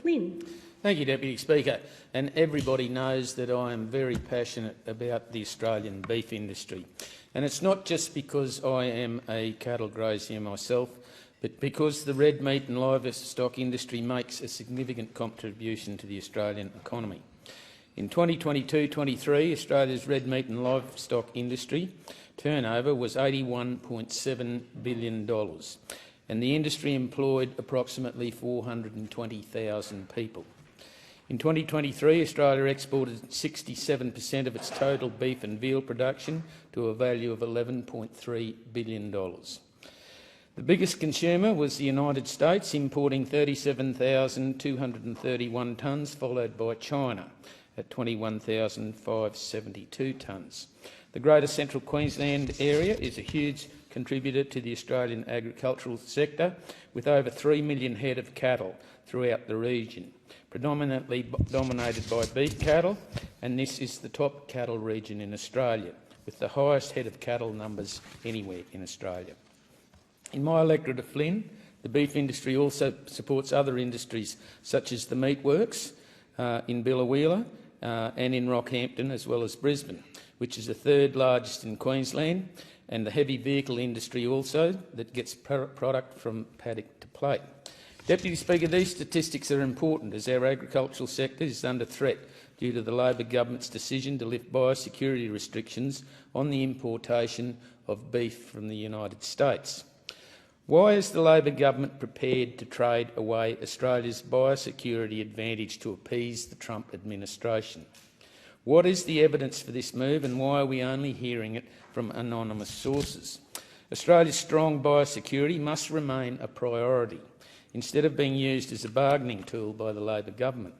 Flynn. Thank you, Deputy Speaker. And everybody knows that I am very passionate about the Australian beef industry. And it's not just because I am a cattle grazier myself, but because the red meat and livestock industry makes a significant contribution to the Australian economy. In 2022-23, Australia's red meat and livestock industry turnover was $81.7 billion, and the industry employed approximately 420,000 people. In 2023, Australia exported 67% of its total beef and veal production to a value of $11.3 billion. The biggest consumer was the United States, importing 37,231 tonnes, followed by China at 21,572 tonnes. The Greater Central Queensland area is a huge contributor to the Australian agricultural sector, with over 3 million head of cattle throughout the region, predominantly dominated by beef cattle, and this is the top cattle region in Australia, with the highest head of cattle numbers anywhere in Australia. In my electorate of Flynn, the beef industry also supports other industries such as the meatworks in Biloela and in Rockhampton, as well as Brisbane, which is the third largest in Queensland, and the heavy vehicle industry also that gets product from paddock to plate. Deputy Speaker, these statistics are important as our agricultural sector is under threat due to the Labor government's decision to lift biosecurity restrictions on the importation of beef from the United States. Why is the Labor government prepared to trade away Australia's biosecurity advantage to appease the Trump administration? What is the evidence for this move, and why are we only hearing it from anonymous sources? Australia's strong biosecurity must remain a priority, instead of being used as a bargaining tool by the Labor government.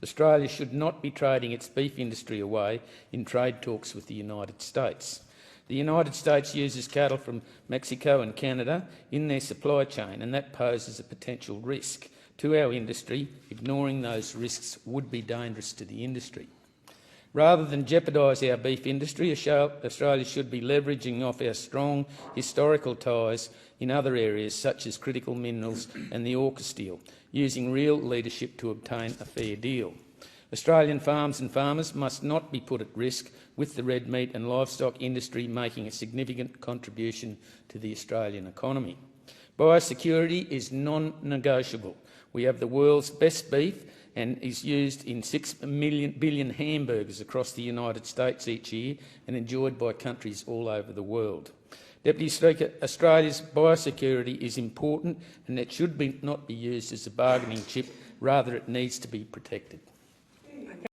Australia should not be trading its beef industry away in trade talks with the United States. The United States uses cattle from Mexico and Canada in their supply chain, and that poses a potential risk to our industry. Ignoring those risks would be dangerous to the industry. Rather than jeopardise our beef industry, Australia should be leveraging off our strong historical ties in other areas such as critical minerals and the AUKUS deal, using real leadership to obtain a fair deal. Australian farms and farmers must not be put at risk, with the red meat and livestock industry making a significant contribution to the Australian economy. Biosecurity is non-negotiable. We have the world's best beef and is used in 6 billion hamburgers across the United States each year and enjoyed by countries all over the world. Deputy Speaker, Australia's biosecurity is important, and it should not be used as a bargaining chip. Rather, it needs to be protected.